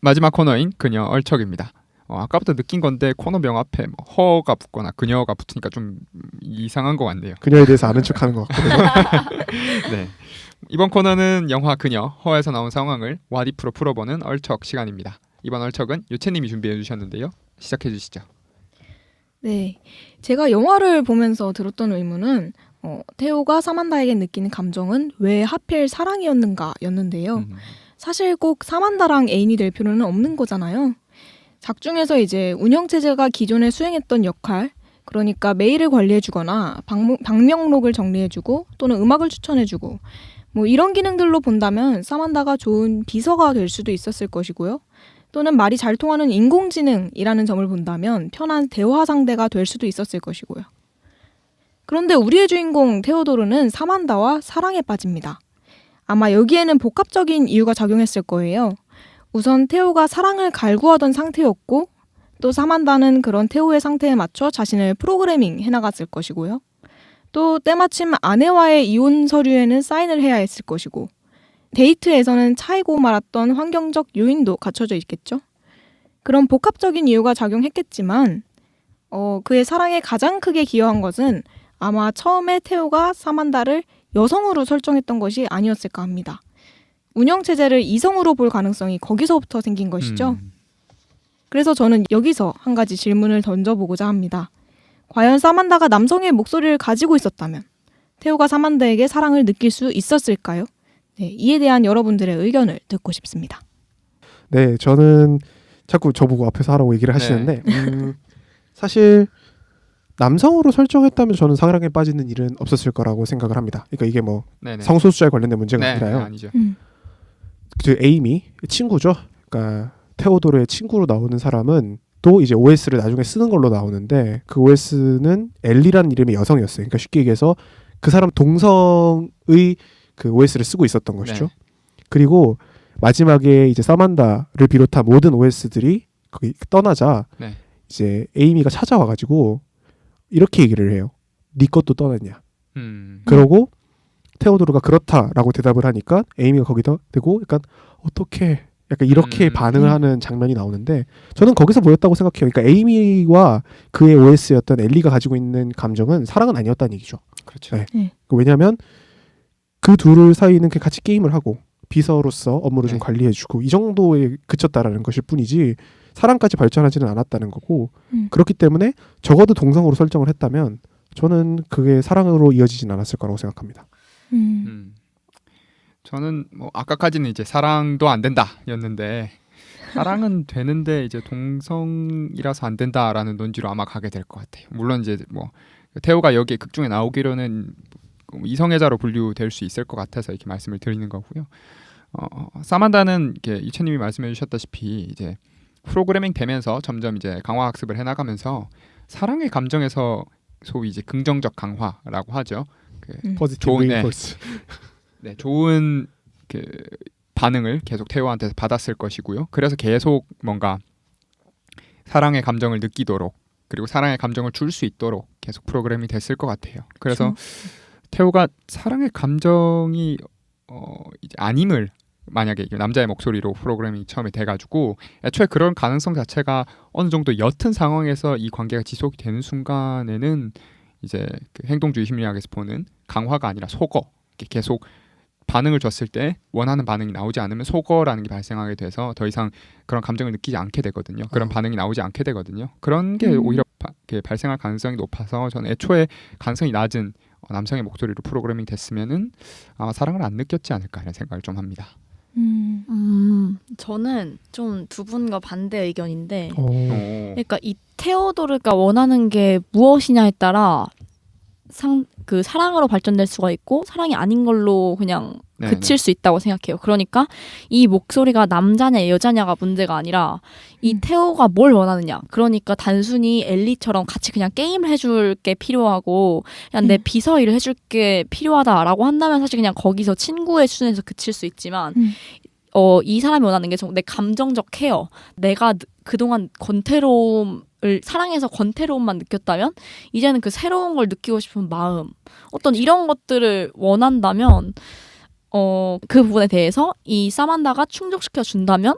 마지막 코너인 그녀 얼척입니다. 아까부터 느낀 건데 코너명 앞에 뭐 허가 붙거나 그녀가 붙으니까 좀 이상한 것 같네요. 그녀에 대해서 아는 척하는 것 같거든요. 네. 이번 코너는 영화 그녀 허에서 나온 상황을 왓이프로 풀어보는 얼척 시간입니다. 이번 얼척은 유채님이 준비해 주셨는데요. 시작해 주시죠. 네, 제가 영화를 보면서 들었던 의문은 태호가 사만다에게 느끼는 감정은 왜 하필 사랑이었는가였는데요. 사실 꼭 사만다랑 애인이 될 필요는 없는 거잖아요. 작중에서 이제 운영체제가 기존에 수행했던 역할, 그러니까 메일을 관리해주거나 방명록을 정리해주고 또는 음악을 추천해주고 뭐 이런 기능들로 본다면 사만다가 좋은 비서가 될 수도 있었을 것이고요. 또는 말이 잘 통하는 인공지능이라는 점을 본다면 편한 대화 상대가 될 수도 있었을 것이고요. 그런데 우리의 주인공 테오도르는 사만다와 사랑에 빠집니다. 아마 여기에는 복합적인 이유가 작용했을 거예요. 우선 테오가 사랑을 갈구하던 상태였고 또 사만다는 그런 테오의 상태에 맞춰 자신을 프로그래밍 해나갔을 것이고요. 또 때마침 아내와의 이혼 서류에는 사인을 해야 했을 것이고 데이트에서는 차이고 말았던 환경적 요인도 갖춰져 있겠죠. 그런 복합적인 이유가 작용했겠지만 그의 사랑에 가장 크게 기여한 것은 아마 처음에 테오가 사만다를 여성으로 설정했던 것이 아니었을까 합니다. 운영체제를 이성으로 볼 가능성이 거기서부터 생긴 것이죠. 그래서 저는 여기서 한 가지 질문을 던져보고자 합니다. 과연 사만다가 남성의 목소리를 가지고 있었다면 테오가 사만다에게 사랑을 느낄 수 있었을까요? 네, 이에 대한 여러분들의 의견을 듣고 싶습니다. 네, 저는 자꾸 저보고 앞에서 하라고 얘기를 하시는데 사실 남성으로 설정했다면 저는 사랑에 빠지는 일은 없었을 거라고 생각을 합니다. 그러니까 이게 뭐 네네. 성소수자에 관련된 문제가 아니라요. 아니죠. 그 에이미 친구죠. 그러니까 테오도르의 친구로 나오는 사람은 또 이제 OS를 나중에 쓰는 걸로 나오는데 그 OS는 엘리라는 이름의 여성이었어요. 그러니까 쉽게 얘기해서 그 사람 동성의 그 OS를 쓰고 있었던 것이죠. 네. 그리고 마지막에 이제 사만다를 비롯한 모든 OS들이 거기 떠나자 네. 이제 에이미가 찾아와가지고 이렇게 얘기를 해요. 네 것도 떠났냐. 그러고 테오도르가 그렇다라고 대답을 하니까 에이미가 거기다 대고 약간 어떻게 약간 이렇게 반응을 하는 장면이 나오는데 저는 거기서 보였다고 생각해요. 그러니까 에이미와 그의 OS였던 엘리가 가지고 있는 감정은 사랑은 아니었다는 얘기죠. 그렇죠. 네. 왜냐하면 그 둘 사이는 그냥 같이 게임을 하고 비서로서 업무를 좀 관리해주고 이 정도에 그쳤다라는 것일 뿐이지 사랑까지 발전하지는 않았다는 거고 그렇기 때문에 적어도 동성으로 설정을 했다면 저는 그게 사랑으로 이어지진 않았을 거라고 생각합니다. 저는 뭐 아까까지는 이제 사랑도 안 된다였는데 사랑은 되는데 이제 동성이라서 안 된다라는 논지로 아마 가게 될 것 같아요. 물론 이제 뭐 태호가 여기 극 중에 나오기로는 이성애자로 분류될 수 있을 것 같아서 이렇게 말씀을 드리는 거고요. 사만다는 이렇게 이채님이 말씀해 주셨다시피 이제 프로그래밍 되면서 점점 이제 강화 학습을 해나가면서 사랑의 감정에서 소위 이제 긍정적 강화라고 하죠. 포지티브 레인포스. 네, 좋은 그 반응을 계속 태호한테 받았을 것이고요. 그래서 계속 뭔가 사랑의 감정을 느끼도록 그리고 사랑의 감정을 줄 수 있도록 계속 프로그래밍이 됐을 것 같아요. 그래서 태호가 사랑의 감정이 이제 아님을 만약에 남자의 목소리로 프로그래밍이 처음에 돼가지고 애초에 그런 가능성 자체가 어느 정도 옅은 상황에서 이 관계가 지속이 되는 순간에는 이제 그 행동주의 심리학에서 보는 강화가 아니라 소거, 계속 반응을 줬을 때 원하는 반응이 나오지 않으면 소거라는 게 발생하게 돼서 더 이상 그런 감정을 느끼지 않게 되거든요. 그런 반응이 나오지 않게 되거든요. 그런 게 오히려 발생할 가능성이 높아서 저는 애초에 가능성이 낮은 남성의 목소리로 프로그래밍 됐으면은 아마 사랑을 안 느꼈지 않을까 하는 생각을 좀 합니다. 저는 좀 두 분과 반대 의견인데 그러니까 이 테오도르가 원하는 게 무엇이냐에 따라 그 사랑으로 발전될 수가 있고 사랑이 아닌 걸로 그냥 그칠 수 있다고 생각해요. 그러니까 이 목소리가 남자냐 여자냐가 문제가 아니라 이 테오가 뭘 원하느냐. 그러니까 단순히 엘리처럼 같이 그냥 게임을 해줄 게 필요하고 그냥 내 비서 일을 해줄 게 필요하다라고 한다면 사실 그냥 거기서 친구의 수준에서 그칠 수 있지만 이 사람이 원하는 게 내 감정적 케어. 내가 그동안 사랑해서 권태로움만 느꼈다면 이제는 그 새로운 걸 느끼고 싶은 마음 어떤 이런 것들을 원한다면 그 부분에 대해서 이 사만다가 충족시켜 준다면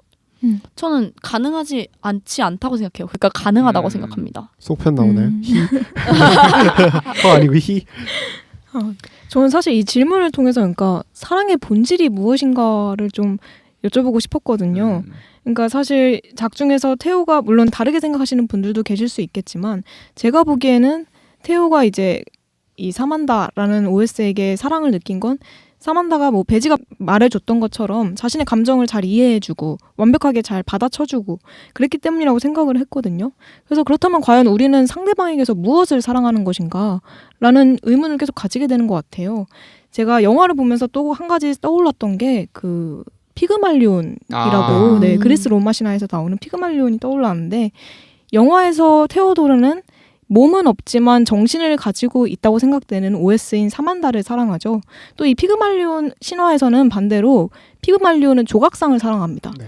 저는 가능하지 않지 않다고 생각해요. 그러니까 가능하다고 생각합니다. 속편 나오나요? 히. 아니고 히. 저는 사실 이 질문을 통해서 그러니까 사랑의 본질이 무엇인가를 좀 여쭤보고 싶었거든요. 그러니까 사실 작중에서 태호가 물론 다르게 생각하시는 분들도 계실 수 있겠지만 제가 보기에는 태호가 이제 이 사만다라는 OS에게 사랑을 느낀 건 사만다가 뭐 베지가 말해줬던 것처럼 자신의 감정을 잘 이해해주고 완벽하게 잘 받아쳐주고 그랬기 때문이라고 생각을 했거든요. 그래서 그렇다면 과연 우리는 상대방에게서 무엇을 사랑하는 것인가 라는 의문을 계속 가지게 되는 것 같아요. 제가 영화를 보면서 또 한 가지 떠올랐던 게 그 피그말리온이라고 네, 그리스 로마 신화에서 나오는 피그말리온이 떠올랐는데 영화에서 테오도르는 몸은 없지만 정신을 가지고 있다고 생각되는 OS인 사만다를 사랑하죠. 또 이 피그말리온 신화에서는 반대로 피그말리온은 조각상을 사랑합니다. 네.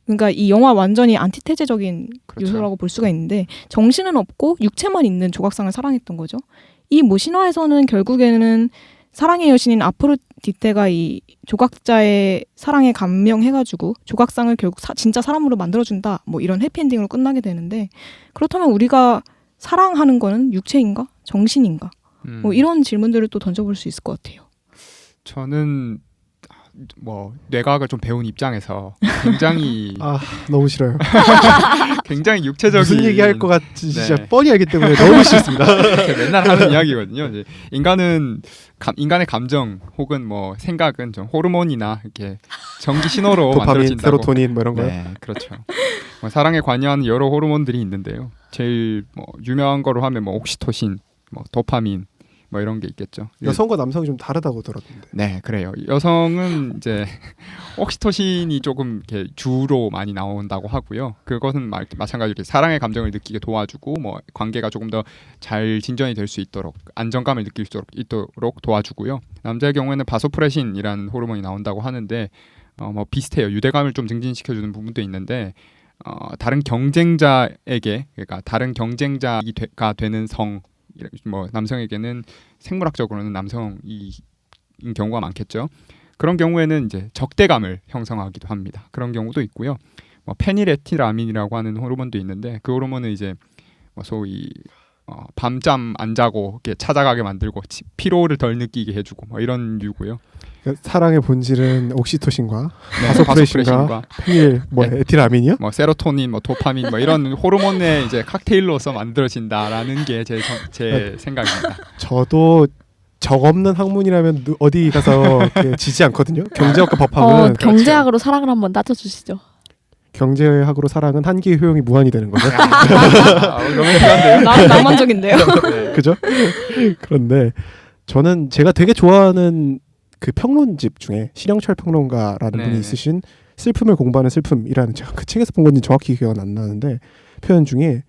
그러니까 이 영화 완전히 안티테제적인 그렇죠. 요소라고 볼 수가 있는데 정신은 없고 육체만 있는 조각상을 사랑했던 거죠. 이 뭐 신화에서는 결국에는 사랑의 여신인 아프로디테가 이 조각자의 사랑에 감명해가지고 조각상을 결국 진짜 사람으로 만들어준다. 뭐 이런 해피엔딩으로 끝나게 되는데 그렇다면 우리가 사랑하는 거는 육체인가? 정신인가? 뭐 이런 질문들을 또 던져볼 수 있을 것 같아요. 저는 뭐 뇌과학을 좀 배운 입장에서 굉장히 너무 싫어요. 굉장히 육체적인 무슨 얘기할 것 같지 진짜 네. 뻔히 알기 때문에 너무 싫습니다. 맨날 하는 이야기거든요. 이제 인간의 감정 혹은 뭐 생각은 좀 호르몬이나 이렇게 전기 신호로 도파민, 만들어진다고. 세로토닌 뭐 이런 거요. 네, 그렇죠. 뭐 사랑에 관여하는 여러 호르몬들이 있는데요. 제일 뭐 유명한 거로 하면 뭐 옥시토신, 뭐 도파민 뭐 이런 게 있겠죠. 여성과 남성이 좀 다르다고 들었는데. 네, 그래요. 여성은 이제 옥시토신이 조금 이렇게 주로 많이 나온다고 하고요. 그것은 마찬가지로 사랑의 감정을 느끼게 도와주고 뭐 관계가 조금 더 잘 진전이 될 수 있도록 안정감을 느낄 수 있도록 도와주고요. 남자의 경우에는 바소프레신이라는 호르몬이 나온다고 하는데 뭐 비슷해요. 유대감을 좀 증진시켜주는 부분도 있는데 다른 경쟁자에게 그러니까 다른 경쟁자가 되는 성 뭐 남성에게는 생물학적으로는 남성인 경우가 많겠죠. 그런 경우에는 이제 적대감을 형성하기도 합니다. 그런 경우도 있고요. 뭐 페니레티라민이라고 하는 호르몬도 있는데 그 호르몬은 이제 뭐 소위 밤잠 안 자고 이렇게 찾아가게 만들고 피로를 덜 느끼게 해주고 뭐 이런 류고요. 사랑의 본질은 옥시토신과 네, 바소프레신과 페닐 뭐 네. 에틸아민이요? 뭐 세로토닌, 뭐 도파민, 뭐 이런 호르몬의 이제 칵테일로서 만들어진다라는 게 제 생각입니다. 저도 적 없는 학문이라면 어디 가서 지지 않거든요. 경제학과 법학은 경제학으로 사랑을 한번 따져주시죠. 경제학으로 사랑은 한계의 효용이 무한이 되는 거죠. 로맨틱한데요? 낭만적인데요. 네. 그죠? 그런데 저는 제가 되게 좋아하는 그 평론집 중에 신영철 평론가라는 네. 분이 있으신 슬픔을 공부하는 슬픔이라는 제가 그 책에서 본 건지 정확히 기억은 안 나는데 표현 중에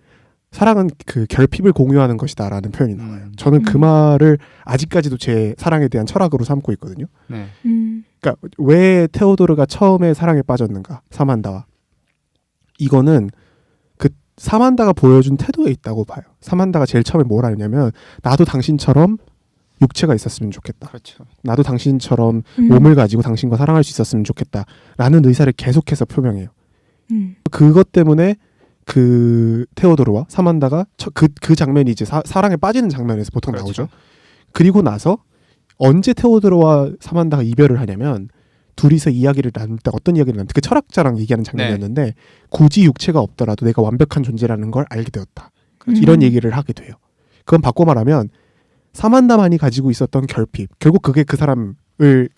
사랑은 그 결핍을 공유하는 것이다라는 표현이 나와요. 저는 그 말을 아직까지도 제 사랑에 대한 철학으로 삼고 있거든요. 네. 그러니까 왜 테오도르가 처음에 사랑에 빠졌는가? 사만다와. 이거는 그 사만다가 보여준 태도에 있다고 봐요. 사만다가 제일 처음에 뭘 하냐면 나도 당신처럼 육체가 있었으면 좋겠다. 그렇죠. 나도 당신처럼 몸을 가지고 당신과 사랑할 수 있었으면 좋겠다라는 의사를 계속해서 표명해요. 그것 때문에 그 테오도르와 사만다가 그 장면이 이제 사랑에 빠지는 장면에서 보통 그렇죠. 나오죠. 그리고 나서 언제 테오도르와 사만다가 이별을 하냐면 둘이서 이야기를 나눌 때 어떤 이야기를 나눌 때 그 철학자랑 얘기하는 장면이었는데 굳이 육체가 없더라도 내가 완벽한 존재라는 걸 알게 되었다. 이런 얘기를 하게 돼요. 그건 바꿔 말하면 사만다만이 가지고 있었던 결핍, 결국 그게 그 사람을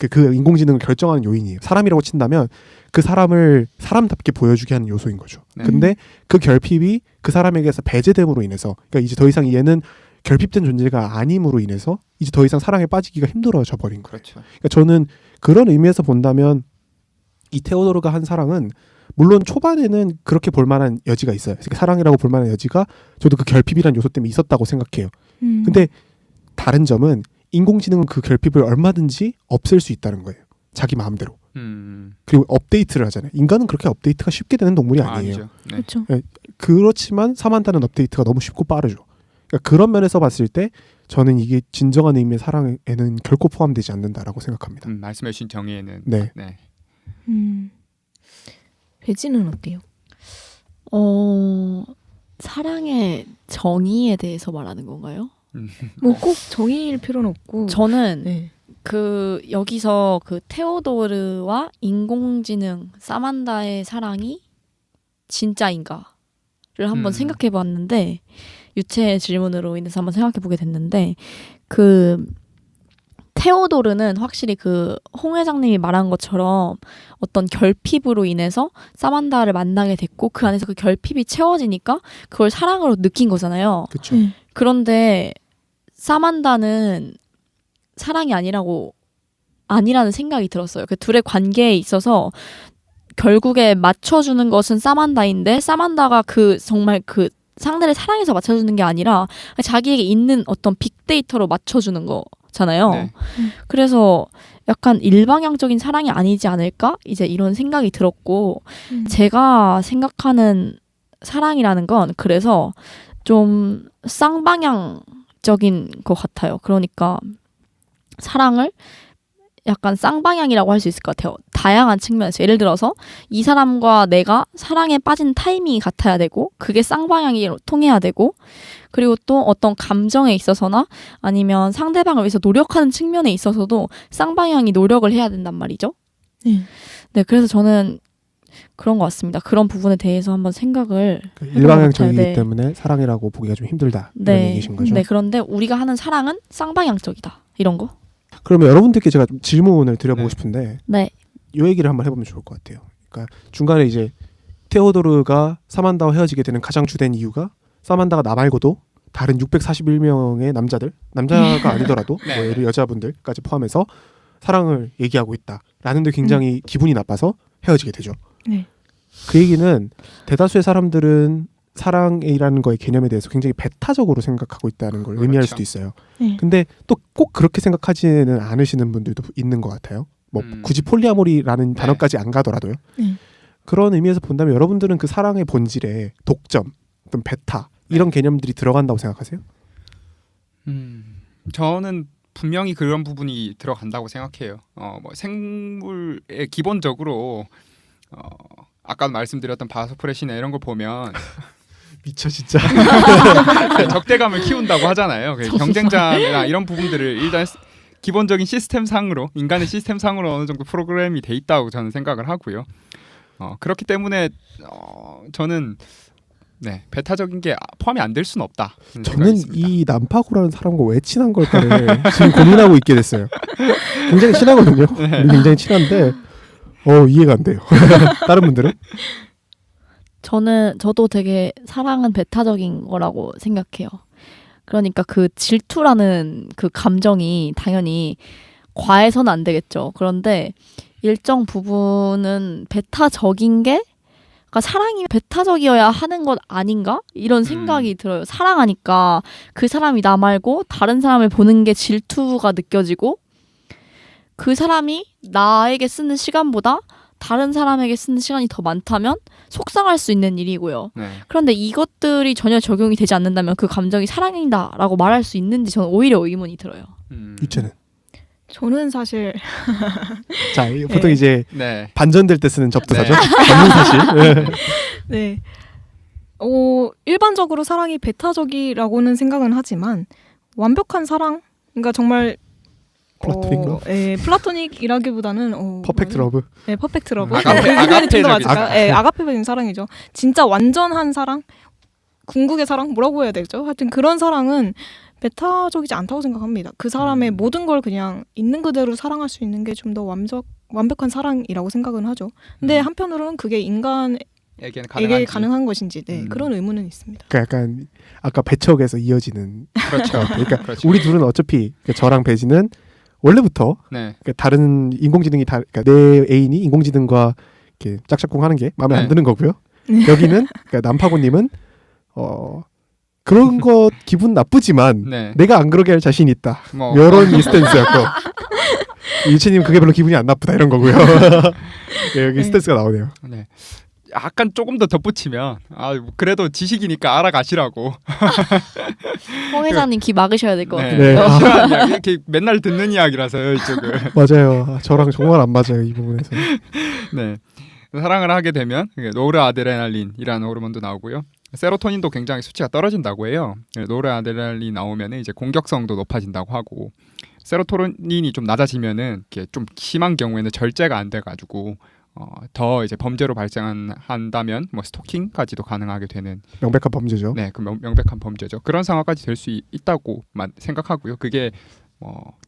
그 인공지능을 결정하는 요인이에요. 사람이라고 친다면 그 사람을 사람답게 보여주게 하는 요소인 거죠. 네. 근데 그 결핍이 그 사람에게서 배제됨으로 인해서, 그러니까 이제 더 이상 얘는 결핍된 존재가 아님으로 인해서 이제 더 이상 사랑에 빠지기가 힘들어져 버린 거예요. 그렇죠. 그러니까 저는 그런 의미에서 본다면 이 테오도르가 한 사랑은 물론 초반에는 그렇게 볼만한 여지가 있어요. 그러니까 사랑이라고 볼만한 여지가 저도 그 결핍이라는 요소 때문에 있었다고 생각해요. 근데 다른 점은 인공지능은 그 결핍을 얼마든지 없앨 수 있다는 거예요. 자기 마음대로. 그리고 업데이트를 하잖아요. 인간은 그렇게 업데이트가 쉽게 되는 동물이 아니에요. 아니죠. 네. 그렇죠. 그렇지만 사만다는 업데이트가 너무 쉽고 빠르죠. 그러니까 그런 면에서 봤을 때 저는 이게 진정한 의미의 사랑에는 결코 포함되지 않는다라고 생각합니다. 말씀해주신 정의에는 네. 네. 배지는 어때요? 사랑의 정의에 대해서 말하는 건가요? 뭐 꼭 정의일 필요는 없고. 저는 네. 그 여기서 그 테오도르와 인공지능 사만다의 사랑이 진짜인가를 한번 생각해 봤는데, 유체 질문으로 인해서 한번 생각해 보게 됐는데, 그 테오도르는 확실히 그 홍 회장님이 말한 것처럼 어떤 결핍으로 인해서 사만다를 만나게 됐고, 그 안에서 그 결핍이 채워지니까 그걸 사랑으로 느낀 거잖아요. 그렇죠. 그런데 사만다는 사랑이 아니라는 생각이 들었어요. 그 둘의 관계에 있어서 결국에 맞춰주는 것은 사만다인데, 사만다가 정말 그 상대를 사랑해서 맞춰주는 게 아니라 자기에게 있는 어떤 빅데이터로 맞춰주는 거잖아요. 네. 그래서 약간 일방향적인 사랑이 아니지 않을까? 이제 이런 생각이 들었고, 제가 생각하는 사랑이라는 건 그래서 좀 쌍방향적인 것 같아요. 그러니까 사랑을 약간 쌍방향이라고 할 수 있을 것 같아요. 다양한 측면에서. 예를 들어서 이 사람과 내가 사랑에 빠진 타이밍이 같아야 되고, 그게 쌍방향이 통해야 되고, 그리고 또 어떤 감정에 있어서나 아니면 상대방을 위해서 노력하는 측면에 있어서도 쌍방향이 노력을 해야 된단 말이죠. 네, 그래서 저는 그런 것 같습니다. 그런 부분에 대해서 한번 생각을 일방향적이기 네. 때문에 사랑이라고 보기가 좀 힘들다. 이런 얘기신 거죠. 네, 그런데 우리가 하는 사랑은 쌍방향적이다. 이런 거. 그러면 여러분들께 제가 좀 질문을 드려보고 네. 싶은데 네. 이 얘기를 한번 해보면 좋을 것 같아요. 그러니까 중간에 이제 테오도르가 사만다와 헤어지게 되는 가장 주된 이유가 사만다가 나 말고도 다른 641명의 남자가 아니더라도 네. 뭐 예를 여자분들까지 포함해서 사랑을 얘기하고 있다라는 데 굉장히 기분이 나빠서 헤어지게 되죠. 네. 그 얘기는 대다수의 사람들은 사랑이라는 거의 개념에 대해서 굉장히 배타적으로 생각하고 있다는 걸 의미할 그렇죠. 수도 있어요. 네. 근데 또 꼭 그렇게 생각하지는 않으시는 분들도 있는 것 같아요. 뭐 굳이 폴리아모리라는 네. 단어까지 안 가더라도요. 그런 의미에서 본다면 여러분들은 그 사랑의 본질에 독점, 어떤 배타 이런 개념들이 들어간다고 생각하세요? 저는 분명히 그런 부분이 들어간다고 생각해요. 뭐 생물의 기본적으로 아까 말씀드렸던 바소프레시나 이런 걸 보면 미쳐 진짜. 적대감을 키운다고 하잖아요. 경쟁자나 이런 부분들을 일단 기본적인 시스템상으로, 인간의 시스템상으로 어느 정도 프로그램이 돼 있다고 저는 생각을 하고요. 그렇기 때문에 저는 배타적인 게 포함이 안 될 수는 없다. 저는 이 난파고라는 사람과 왜 친한 걸까를 지금 고민하고 있게 됐어요. 굉장히 친하거든요. 우리 굉장히 친한데 이해가 안 돼요. 다른 분들은? 저도 되게 사랑은 배타적인 거라고 생각해요. 그러니까 그 질투라는 그 감정이 당연히 과해서는 안 되겠죠. 그런데 일정 부분은 배타적인 게, 그러니까 사랑이 배타적이어야 하는 것 아닌가? 이런 생각이 들어요. 사랑하니까 그 사람이 나 말고 다른 사람을 보는 게 질투가 느껴지고, 그 사람이 나에게 쓰는 시간보다 다른 사람에게 쓰는 시간이 더 많다면 속상할 수 있는 일이고요. 그런데 이것들이 전혀 적용이 되지 않는다면 그 감정이 사랑이다라고 말할 수 있는지 저는 오히려 의문이 들어요. 유채는? 저는 사실 자, 보통 이제 반전될 때 쓰는 접두사죠. 네. 네. 일반적으로 사랑이 배타적이라고는 생각은 하지만 완벽한 사랑, 그러니까 정말 플라토닉 러브? 플라토닉이라기보다는 퍼펙트 러브? 네, 퍼펙트 러브. 아가페적인 사랑이죠. 진짜 완전한 사랑, 궁극의 사랑, 뭐라고 해야 되죠? 하여튼 그런 사랑은 배타적이지 않다고 생각합니다. 그 사람의 모든 걸 그냥 있는 그대로 사랑할 수 있는 게 좀 더 완벽한 사랑이라고 생각은 하죠. 근데 한편으로는 그게 인간에게 가능한 것인지 그런 의문은 있습니다. 그러니까 약간 아까 배척에서 이어지는. 그렇죠. 그러니까 우리 둘은 어차피 저랑 배지는 원래부터 그러니까 다른 인공지능이 그러니까 내 애인이 인공지능과 이렇게 짝짝꿍하는 게 마음에 안 드는 거고요. 여기는 그러니까 남파고님은 그런 거 기분 나쁘지만 내가 안 그러게 할 자신이 있다. 이런 이 스탠스였고 유채님 그게 별로 기분이 안 나쁘다 이런 거고요. 여기 스탠스가 나오네요. 약간 조금 더 덧붙이면 그래도 지식이니까 알아가시라고. 홍 회장님 귀 막으셔야 될 것 같아요. 싫어하는 이야기, 이렇게 맨날 듣는 이야기라서요 이쪽은. 맞아요. 저랑 정말 안 맞아요 이 부분에서. 사랑을 하게 되면 노르아드레날린이라는 호르몬도 나오고요. 세로토닌도 굉장히 수치가 떨어진다고 해요. 노르아드레날린 나오면 이제 공격성도 높아진다고 하고, 세로토닌이 좀 낮아지면은 이렇게 좀 심한 경우에는 절제가 안 돼가지고 더 이제 범죄로 발생한다면 뭐 스토킹까지도 가능하게 되는 명백한 범죄죠. 네, 그 명백한 범죄죠. 그런 상황까지 될 수 있다고만 생각하고요. 그게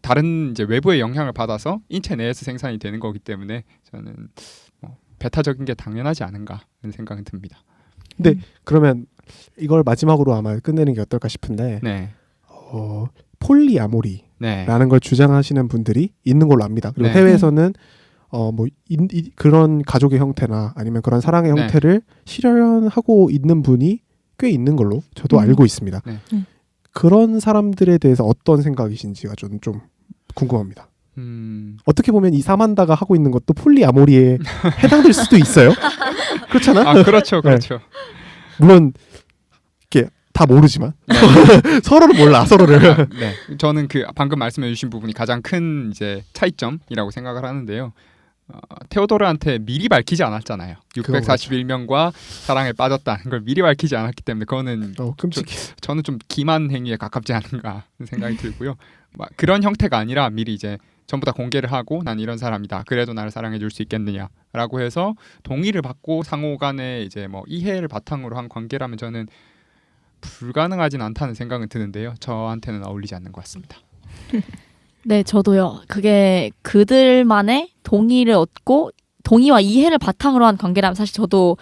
다른 이제 외부의 영향을 받아서 인체 내에서 생산이 되는 거기 때문에 저는 배타적인 게 당연하지 않은가 하는 생각이 듭니다. 근데 그러면 이걸 마지막으로 아마 끝내는 게 어떨까 싶은데 네, 폴리아모리라는 네, 걸 주장하시는 분들이 있는 걸로 압니다. 그리고 네. 해외에서는 그런 가족의 형태나 아니면 그런 사랑의 네. 형태를 실현하고 있는 분이 꽤 있는 걸로 저도 알고 있습니다. 네. 그런 사람들에 대해서 어떤 생각이신지가 좀 궁금합니다. 어떻게 보면 이 사만다가 하고 있는 것도 폴리아모리에 해당될 수도 있어요. 그렇잖아? 아, 그렇죠, 그렇죠. 물론 이렇게 다 모르지만 서로를 몰라 서로를. 네, 저는 그 방금 말씀해주신 부분이 가장 큰 이제 차이점이라고 생각을 하는데요. 테오도르한테 미리 밝히지 않았잖아요. 641명과 사랑에 빠졌다는 걸 미리 밝히지 않았기 때문에 그거는 끔찍해. 저는 좀 기만 행위에 가깝지 않은가 하는 생각이 들고요. 그런 형태가 아니라 미리 이제 전부 다 공개를 하고 난 이런 사람이다. 그래도 나를 사랑해 줄 수 있겠느냐라고 해서 동의를 받고 상호간에 이제 뭐 이해를 바탕으로 한 관계라면 저는 불가능하진 않다는 생각은 드는데요. 저한테는 어울리지 않는 것 같습니다. 네, 저도요. 그게 그들만의 동의를 얻고 동의와 이해를 바탕으로 한 관계라면 사실 저도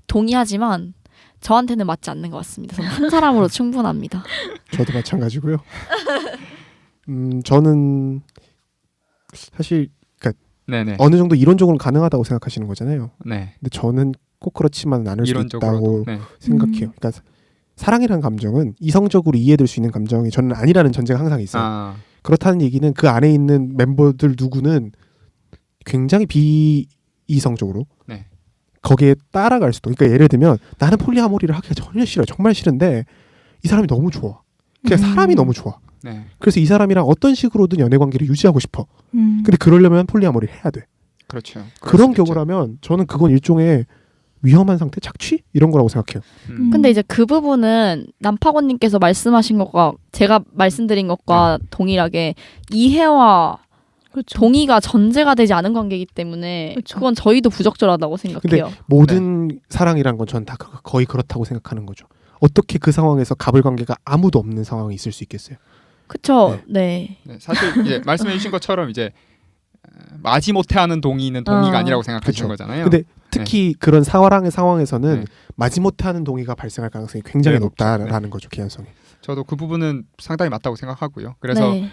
동의하지만 저한테는 맞지 않는 것 같습니다. 저는 한 사람으로 충분합니다. 저도 마찬가지고요. 저는 사실 네네. 어느 정도 이론적으로 가능하다고 생각하시는 거잖아요. 네. 근데 저는 꼭 그렇지만은 않을 수 있다고 네. 생각해요. 그러니까 사랑이라는 감정은 이성적으로 이해될 수 있는 감정이 저는 아니라는 전제가 항상 있어요. 그렇다는 얘기는 그 안에 있는 멤버들 누구는 굉장히 비이성적으로 네. 거기에 따라갈 수도. 그러니까 예를 들면 나는 폴리아모리를 하기가 전혀 싫어. 정말 싫은데 이 사람이 너무 좋아. 그냥 사람이 너무 좋아. 네. 그래서 이 사람이랑 어떤 식으로든 연애 관계를 유지하고 싶어. 근데 그러려면 폴리아모리를 해야 돼. 그렇죠. 그런 경우라면 저는 그건 일종의 위험한 상태, 착취 이런 거라고 생각해요. 근데 이제 그 부분은 남파고님께서 말씀하신 것과 제가 말씀드린 것과 동일하게 이해와 그렇죠. 동의가 전제가 되지 않은 관계이기 때문에 그렇죠. 그건 저희도 부적절하다고 생각해요. 모든 사랑이란 건 전 다 거의 그렇다고 생각하는 거죠. 어떻게 그 상황에서 갑을 관계가 아무도 없는 상황이 있을 수 있겠어요? 그렇죠. 네. 네, 사실 이제 말씀해주신 것처럼 이제 마지못해하는 동의는 동의가 아니라고 생각하시는 그쵸. 거잖아요. 근데 특히 그런 사랑의 상황에서는 네. 마지못해하는 동의가 발생할 가능성이 굉장히 네, 높다라는 거죠. 개연성이. 저도 그 부분은 상당히 맞다고 생각하고요. 그래서 네.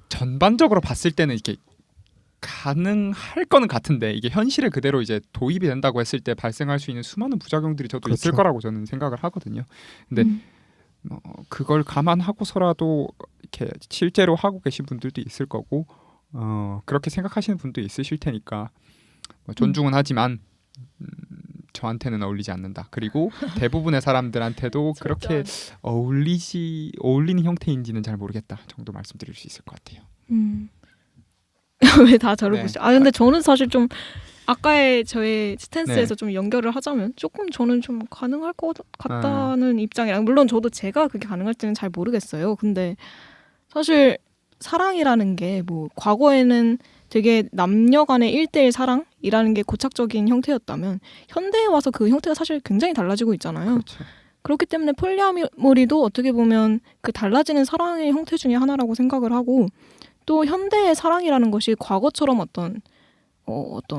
전반적으로 봤을 때는 이게 가능할 거는 같은데 이게 현실에 그대로 이제 도입이 된다고 했을 때 발생할 수 있는 수많은 부작용들이 저도 있을 그렇죠. 거라고 저는 생각을 하거든요. 근데 그걸 감안하고서라도 이렇게 실제로 하고 계신 분들도 있을 거고 그렇게 생각하시는 분도 있으실 테니까 존중은 하지만 저한테는 어울리지 않는다. 그리고 대부분의 사람들한테도 그렇게 어울리는 형태인지는 잘 모르겠다 정도 말씀드릴 수 있을 것 같아요. 왜 다 저를 네. 보시죠? 근데 저는 사실 좀 아까의 저의 스탠스에서 네. 좀 연결을 하자면 조금 저는 좀 가능할 것 같다는 입장이랑 물론 저도 제가 그게 가능할지는 잘 모르겠어요. 근데 사실 사랑이라는 게 뭐 과거에는 되게 남녀 간의 1대1 사랑이라는 게 고착적인 형태였다면 현대에 와서 그 형태가 사실 굉장히 달라지고 있잖아요. 그렇죠. 그렇기 때문에 폴리아모리도 어떻게 보면 그 달라지는 사랑의 형태 중에 하나라고 생각을 하고 또 현대의 사랑이라는 것이 과거처럼 어떤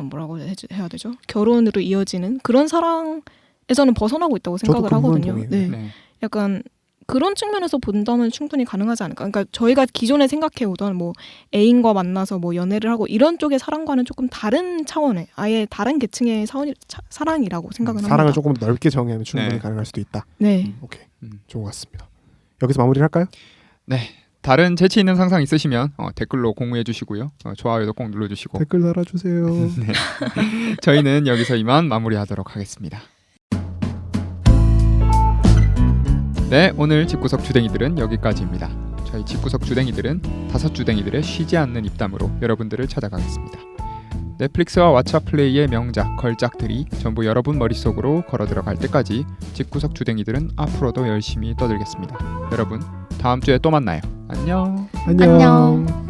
뭐라고 해야 되죠? 결혼으로 이어지는 그런 사랑에서는 벗어나고 있다고 생각을 하거든요. 네. 네. 약간 그런 측면에서 본다면 충분히 가능하지 않을까. 그러니까 저희가 기존에 생각해오던 뭐 애인과 만나서 뭐 연애를 하고 이런 쪽의 사랑과는 조금 다른 차원의 아예 다른 계층의 사랑이라고 생각은 합니다. 사랑을 조금 넓게 정의하면 충분히 네. 가능할 수도 있다. 네. 오케이, 좋은 것 같습니다. 여기서 마무리를 할까요? 네. 다른 재치 있는 상상 있으시면 댓글로 공유해 주시고요. 좋아요도 꼭 눌러주시고 댓글 달아주세요. 네. 저희는 여기서 이만 마무리하도록 하겠습니다. 네, 오늘 집구석 주댕이들은 여기까지입니다. 저희 집구석 주댕이들은 5 주댕이들의 쉬지 않는 입담으로 여러분들을 찾아가겠습니다. 넷플릭스와 왓챠플레이의 명작, 걸작들이 전부 여러분 머릿속으로 걸어 들어갈 때까지 집구석 주댕이들은 앞으로도 열심히 떠들겠습니다. 여러분, 다음 주에 또 만나요. 안녕. 안녕. 안녕.